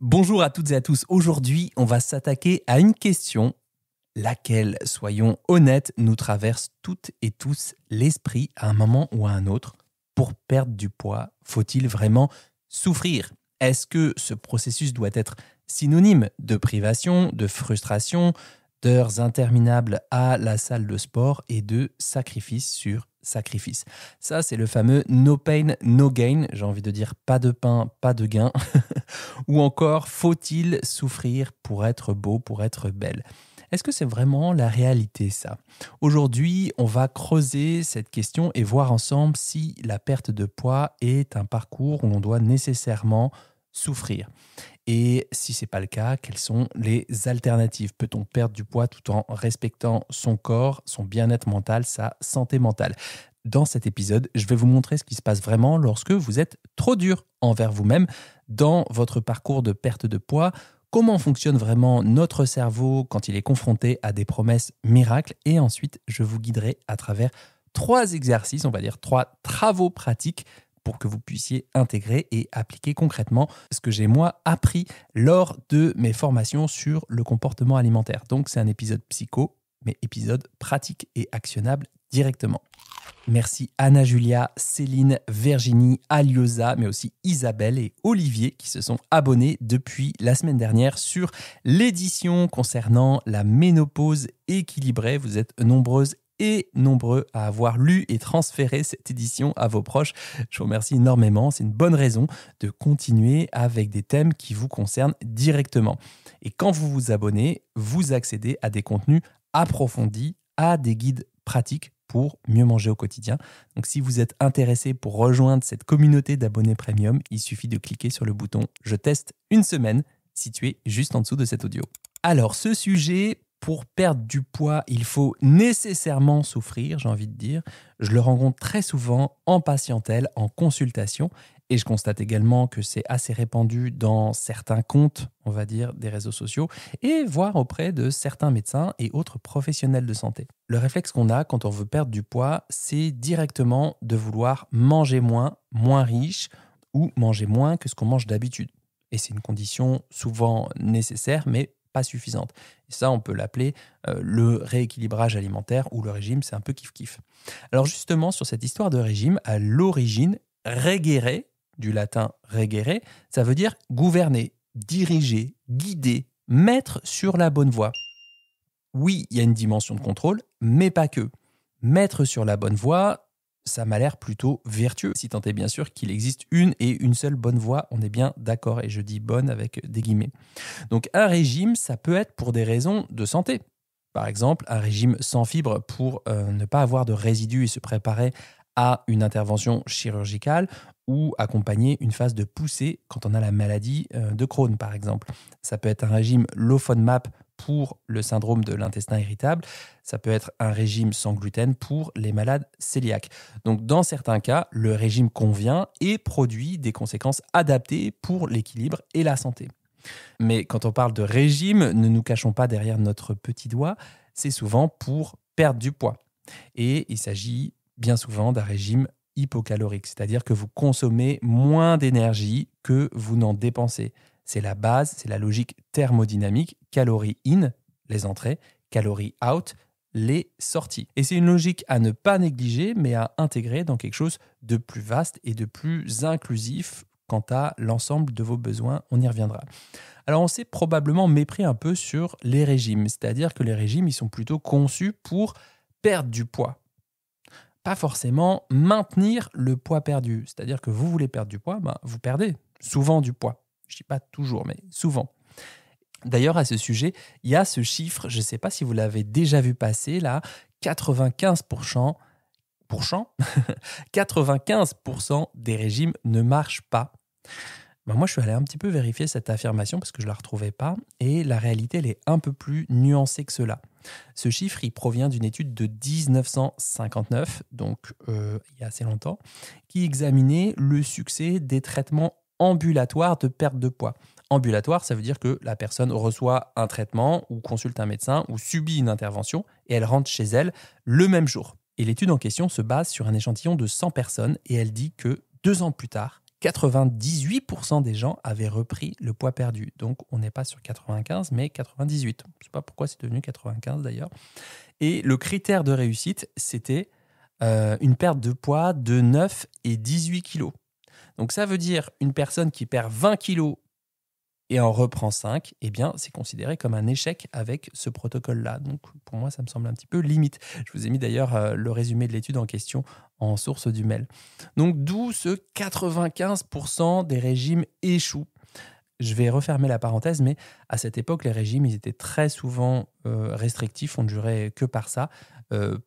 Bonjour à toutes et à tous. Aujourd'hui, on va s'attaquer à une question, laquelle, soyons honnêtes, nous traverse toutes et tous l'esprit à un moment ou à un autre. Pour perdre du poids, faut-il vraiment souffrir ? Est-ce que ce processus doit être synonyme de privation, de frustration, d'heures interminables à la salle de sport et de sacrifice sur sacrifice ? Ça, c'est le fameux no pain, no gain. J'ai envie de dire pas de pain, pas de gain. Ou encore, faut-il souffrir pour être beau, pour être belle ? Est-ce que c'est vraiment la réalité, ça ? Aujourd'hui, on va creuser cette question et voir ensemble si la perte de poids est un parcours où l'on doit nécessairement souffrir. Et si ce n'est pas le cas, quelles sont les alternatives ? Peut-on perdre du poids tout en respectant son corps, son bien-être mental, sa santé mentale ? Dans cet épisode, je vais vous montrer ce qui se passe vraiment lorsque vous êtes trop dur envers vous-même dans votre parcours de perte de poids, comment fonctionne vraiment notre cerveau quand il est confronté à des promesses miracles, et ensuite je vous guiderai à travers 3 exercices, on va dire 3 travaux pratiques pour que vous puissiez intégrer et appliquer concrètement ce que j'ai moi appris lors de mes formations sur le comportement alimentaire. Donc c'est un épisode psycho, mais épisode pratique et actionnable directement. Merci Anna Julia, Céline, Virginie, Aliosa, mais aussi Isabelle et Olivier qui se sont abonnés depuis la semaine dernière sur l'édition concernant la ménopause équilibrée. Vous êtes nombreuses et nombreux à avoir lu et transféré cette édition à vos proches. Je vous remercie énormément. C'est une bonne raison de continuer avec des thèmes qui vous concernent directement. Et quand vous vous abonnez, vous accédez à des contenus approfondis, à des guides pratiques pour mieux manger au quotidien. Donc si vous êtes intéressé pour rejoindre cette communauté d'abonnés premium, il suffit de cliquer sur le bouton « Je teste une semaine » situé juste en dessous de cet audio. Alors ce sujet, pour perdre du poids, il faut nécessairement souffrir, j'ai envie de dire. Je le rencontre très souvent en patientèle, en consultation, et je constate également que c'est assez répandu dans certains comptes, on va dire, des réseaux sociaux, et voire auprès de certains médecins et autres professionnels de santé. Le réflexe qu'on a quand on veut perdre du poids, c'est directement de vouloir manger moins, moins riche, ou manger moins que ce qu'on mange d'habitude. Et c'est une condition souvent nécessaire, mais pas suffisante. Et ça, on peut l'appeler le rééquilibrage alimentaire ou le régime, c'est un peu kiff-kiff. Alors justement, sur cette histoire de régime, à l'origine, regere, du latin regere, ça veut dire gouverner, diriger, guider, mettre sur la bonne voie. Oui, il y a une dimension de contrôle, mais pas que. Mettre sur la bonne voie, ça m'a l'air plutôt vertueux, si tant est bien sûr qu'il existe une et une seule bonne voie, on est bien d'accord, et je dis bonne avec des guillemets. Donc un régime, ça peut être pour des raisons de santé. Par exemple, un régime sans fibres pour ne pas avoir de résidus et se préparer à une intervention chirurgicale ou accompagner une phase de poussée quand on a la maladie de Crohn, par exemple. Ça peut être un régime low FODMAP pour le syndrome de l'intestin irritable. Ça peut être un régime sans gluten pour les malades cœliaques. Donc, dans certains cas, le régime convient et produit des conséquences adaptées pour l'équilibre et la santé. Mais quand on parle de régime, ne nous cachons pas derrière notre petit doigt, c'est souvent pour perdre du poids. Et il s'agit bien souvent d'un régime hypocalorique, c'est-à-dire que vous consommez moins d'énergie que vous n'en dépensez. C'est la base, c'est la logique thermodynamique, calories in, les entrées, calories out, les sorties. Et c'est une logique à ne pas négliger, mais à intégrer dans quelque chose de plus vaste et de plus inclusif quant à l'ensemble de vos besoins. On y reviendra. Alors on s'est probablement mépris un peu sur les régimes, c'est-à-dire que les régimes, ils sont plutôt conçus pour perdre du poids. Pas forcément maintenir le poids perdu. C'est-à-dire que vous voulez perdre du poids, vous perdez souvent du poids. Je ne dis pas toujours, mais souvent. D'ailleurs, à ce sujet, il y a ce chiffre, je ne sais pas si vous l'avez déjà vu passer, là, 95% 95% des régimes ne marchent pas. Moi, je suis allé un petit peu vérifier cette affirmation parce que je ne la retrouvais pas. Et la réalité, elle est un peu plus nuancée que cela. Ce chiffre, il provient d'une étude de 1959, donc il y a assez longtemps, qui examinait le succès des traitements ambulatoires de perte de poids. Ambulatoire, ça veut dire que la personne reçoit un traitement ou consulte un médecin ou subit une intervention et elle rentre chez elle le même jour. Et l'étude en question se base sur un échantillon de 100 personnes et elle dit que 2 ans plus tard, 98% des gens avaient repris le poids perdu. Donc, on n'est pas sur 95, mais 98. Je ne sais pas pourquoi c'est devenu 95 d'ailleurs. Et le critère de réussite, c'était une perte de poids de 9 et 18 kilos. Donc, ça veut dire une personne qui perd 20 kilos et en reprend 5, eh bien, c'est considéré comme un échec avec ce protocole-là. Donc, pour moi, ça me semble un petit peu limite. Je vous ai mis d'ailleurs le résumé de l'étude en question en source du mail. Donc, d'où ce 95% des régimes échouent. Je vais refermer la parenthèse, mais à cette époque, les régimes, ils étaient très souvent restrictifs, on ne jurait que par ça,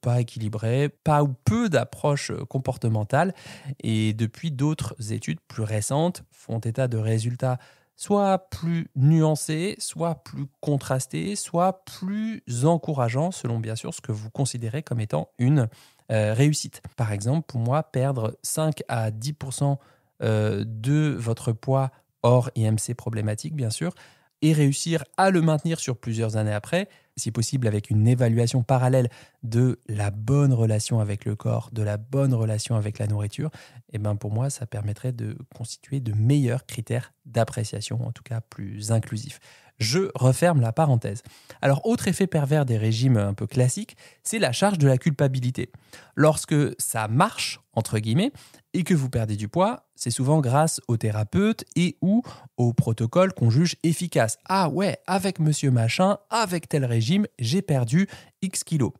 pas équilibrés, pas ou peu d'approches comportementales. Et depuis, d'autres études plus récentes font état de résultats soit plus nuancés, soit plus contrastés, soit plus encourageants, selon bien sûr ce que vous considérez comme étant une réussite. Par exemple, pour moi, perdre 5 à 10% de votre poids hors IMC problématique, bien sûr, et réussir à le maintenir sur plusieurs années après, si possible avec une évaluation parallèle de la bonne relation avec le corps, de la bonne relation avec la nourriture, et ben pour moi, ça permettrait de constituer de meilleurs critères d'appréciation, en tout cas plus inclusifs. Je referme la parenthèse. Alors, autre effet pervers des régimes un peu classiques, c'est la charge de la culpabilité. Lorsque ça marche, entre guillemets, et que vous perdez du poids, c'est souvent grâce au thérapeute et ou au protocole qu'on juge efficace. Ah ouais, avec monsieur machin, avec tel régime, j'ai perdu X kilos.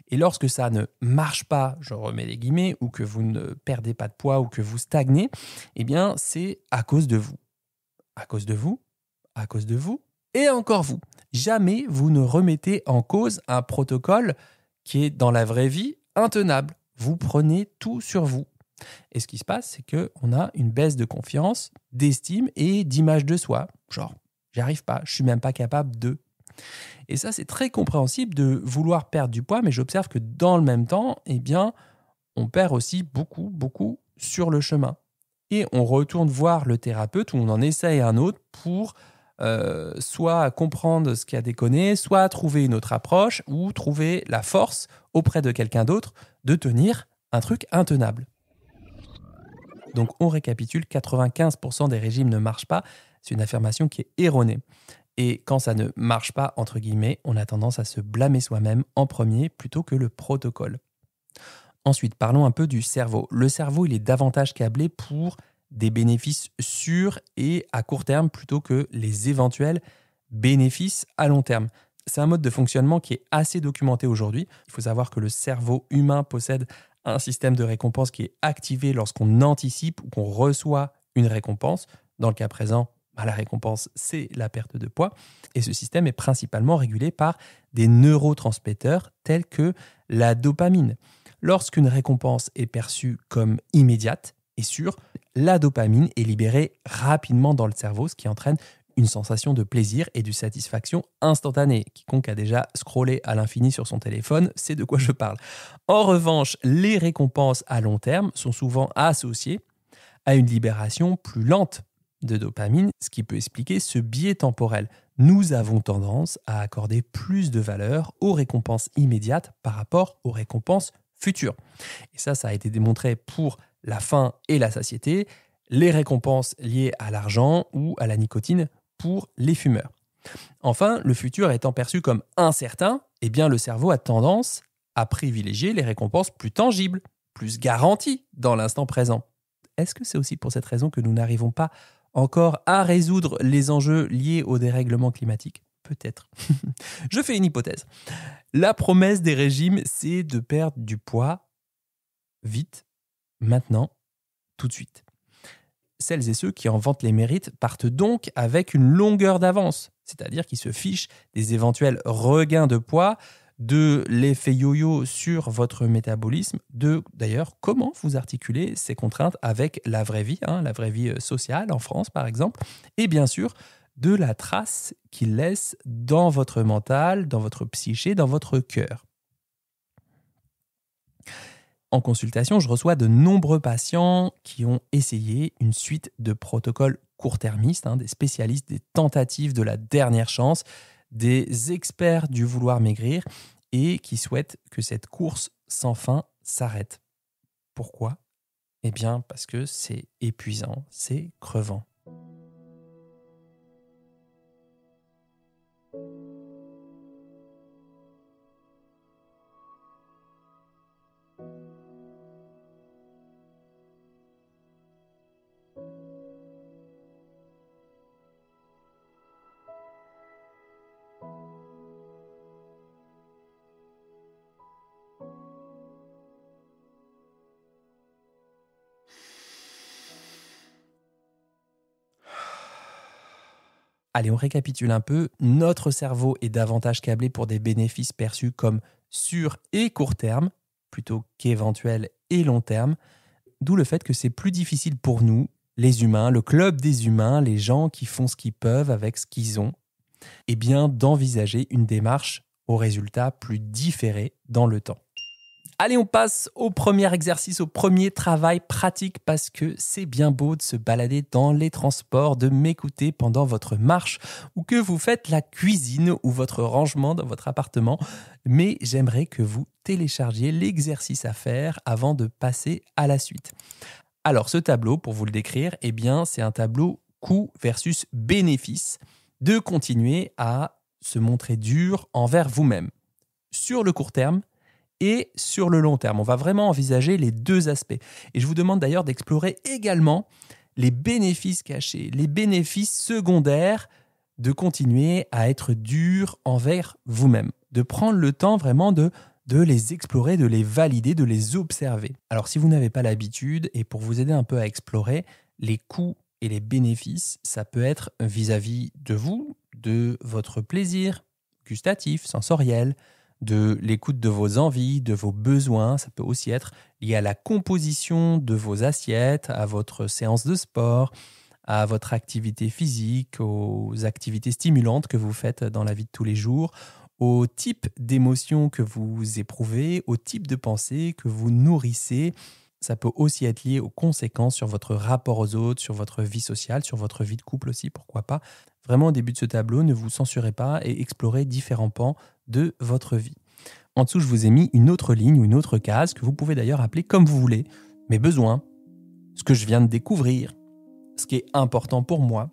Et lorsque ça ne marche pas, je remets les guillemets, ou que vous ne perdez pas de poids ou que vous stagnez, eh bien c'est à cause de vous. À cause de vous, à cause de vous, et encore vous. Jamais vous ne remettez en cause un protocole qui est dans la vraie vie intenable. Vous prenez tout sur vous. Et ce qui se passe, c'est qu'on a une baisse de confiance, d'estime et d'image de soi. Genre, j'y arrive pas, je suis même pas capable de. Et ça, c'est très compréhensible de vouloir perdre du poids, mais j'observe que dans le même temps, eh bien, on perd aussi beaucoup sur le chemin. Et on retourne voir le thérapeute ou on en essaye un autre pour soit comprendre ce qui a déconné, soit trouver une autre approche ou trouver la force auprès de quelqu'un d'autre de tenir un truc intenable. Donc on récapitule, 95% des régimes ne marchent pas. C'est une affirmation qui est erronée. Et quand ça ne marche pas, entre guillemets, on a tendance à se blâmer soi-même en premier plutôt que le protocole. Ensuite, parlons un peu du cerveau. Le cerveau, il est davantage câblé pour des bénéfices sûrs et à court terme plutôt que les éventuels bénéfices à long terme. C'est un mode de fonctionnement qui est assez documenté aujourd'hui. Il faut savoir que le cerveau humain possède un système de récompense qui est activé lorsqu'on anticipe ou qu'on reçoit une récompense. Dans le cas présent, la récompense, c'est la perte de poids. Et ce système est principalement régulé par des neurotransmetteurs tels que la dopamine. Lorsqu'une récompense est perçue comme immédiate et sûre, la dopamine est libérée rapidement dans le cerveau, ce qui entraîne une sensation de plaisir et de satisfaction instantanée. Quiconque a déjà scrollé à l'infini sur son téléphone sait de quoi je parle. En revanche, les récompenses à long terme sont souvent associées à une libération plus lente de dopamine, ce qui peut expliquer ce biais temporel. Nous avons tendance à accorder plus de valeur aux récompenses immédiates par rapport aux récompenses futures. Et ça a été démontré pour la faim et la satiété, les récompenses liées à l'argent ou à la nicotine pour les fumeurs. Enfin, le futur étant perçu comme incertain, eh bien le cerveau a tendance à privilégier les récompenses plus tangibles, plus garanties dans l'instant présent. Est-ce que c'est aussi pour cette raison que nous n'arrivons pas encore à résoudre les enjeux liés au dérèglement climatique ? Peut-être. Je fais une hypothèse. La promesse des régimes, c'est de perdre du poids vite, maintenant, tout de suite. Celles et ceux qui en vantent les mérites partent donc avec une longueur d'avance, c'est-à-dire qu'ils se fichent des éventuels regains de poids, de l'effet yo-yo sur votre métabolisme, de d'ailleurs comment vous articulez ces contraintes avec la vraie vie sociale en France par exemple, et bien sûr de la trace qu'ils laissent dans votre mental, dans votre psyché, dans votre cœur. En consultation, je reçois de nombreux patients qui ont essayé une suite de protocoles court-termistes, des spécialistes des tentatives de la dernière chance, des experts du vouloir maigrir et qui souhaitent que cette course sans fin s'arrête. Pourquoi ? Eh bien, parce que c'est épuisant, c'est crevant. Allez, on récapitule un peu. Notre cerveau est davantage câblé pour des bénéfices perçus comme sur et court terme, plutôt qu'éventuels et long terme. D'où le fait que c'est plus difficile pour nous, les humains, le club des humains, les gens qui font ce qu'ils peuvent avec ce qu'ils ont, eh bien, d'envisager une démarche aux résultats plus différés dans le temps. Allez, on passe au premier exercice, au premier travail pratique parce que c'est bien beau de se balader dans les transports, de m'écouter pendant votre marche ou que vous faites la cuisine ou votre rangement dans votre appartement. Mais j'aimerais que vous téléchargiez l'exercice à faire avant de passer à la suite. Alors, ce tableau, pour vous le décrire, eh bien, c'est un tableau coût versus bénéfice de continuer à se montrer dur envers vous-même sur le court terme et sur le long terme. On va vraiment envisager les deux aspects. Et je vous demande d'ailleurs d'explorer également les bénéfices cachés, les bénéfices secondaires de continuer à être dur envers vous-même, de prendre le temps vraiment de les explorer, de les valider, de les observer. Alors si vous n'avez pas l'habitude, et pour vous aider un peu à explorer, les coûts et les bénéfices, ça peut être vis-à-vis de vous, de votre plaisir gustatif, sensoriel, de l'écoute de vos envies, de vos besoins. Ça peut aussi être lié à la composition de vos assiettes, à votre séance de sport, à votre activité physique, aux activités stimulantes que vous faites dans la vie de tous les jours, au type d'émotions que vous éprouvez, au type de pensée que vous nourrissez. Ça peut aussi être lié aux conséquences sur votre rapport aux autres, sur votre vie sociale, sur votre vie de couple aussi, pourquoi pas. Vraiment, au début de ce tableau, ne vous censurez pas et explorez différents pans de votre vie. En dessous, je vous ai mis une autre ligne ou une autre case que vous pouvez d'ailleurs appeler comme vous voulez. Mes besoins, ce que je viens de découvrir, ce qui est important pour moi.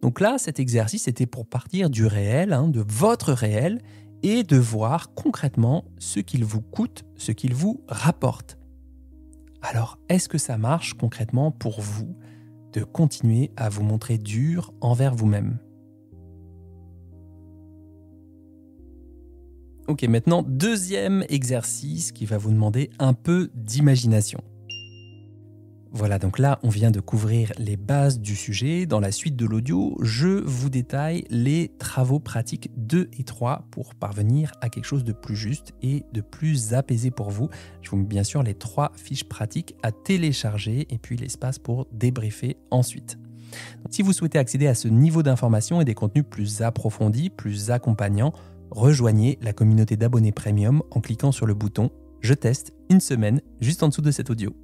Donc là, cet exercice était pour partir du réel, de votre réel, et de voir concrètement ce qu'il vous coûte, ce qu'il vous rapporte. Alors, est-ce que ça marche concrètement pour vous de continuer à vous montrer dur envers vous-même ? Ok, maintenant, deuxième exercice qui va vous demander un peu d'imagination. Voilà, donc là, on vient de couvrir les bases du sujet. Dans la suite de l'audio, je vous détaille les travaux pratiques 2 et 3 pour parvenir à quelque chose de plus juste et de plus apaisé pour vous. Je vous mets bien sûr les 3 fiches pratiques à télécharger et puis l'espace pour débriefer ensuite. Donc, si vous souhaitez accéder à ce niveau d'information et des contenus plus approfondis, plus accompagnants, rejoignez la communauté d'abonnés premium en cliquant sur le bouton « Je teste » une semaine juste en dessous de cet audio.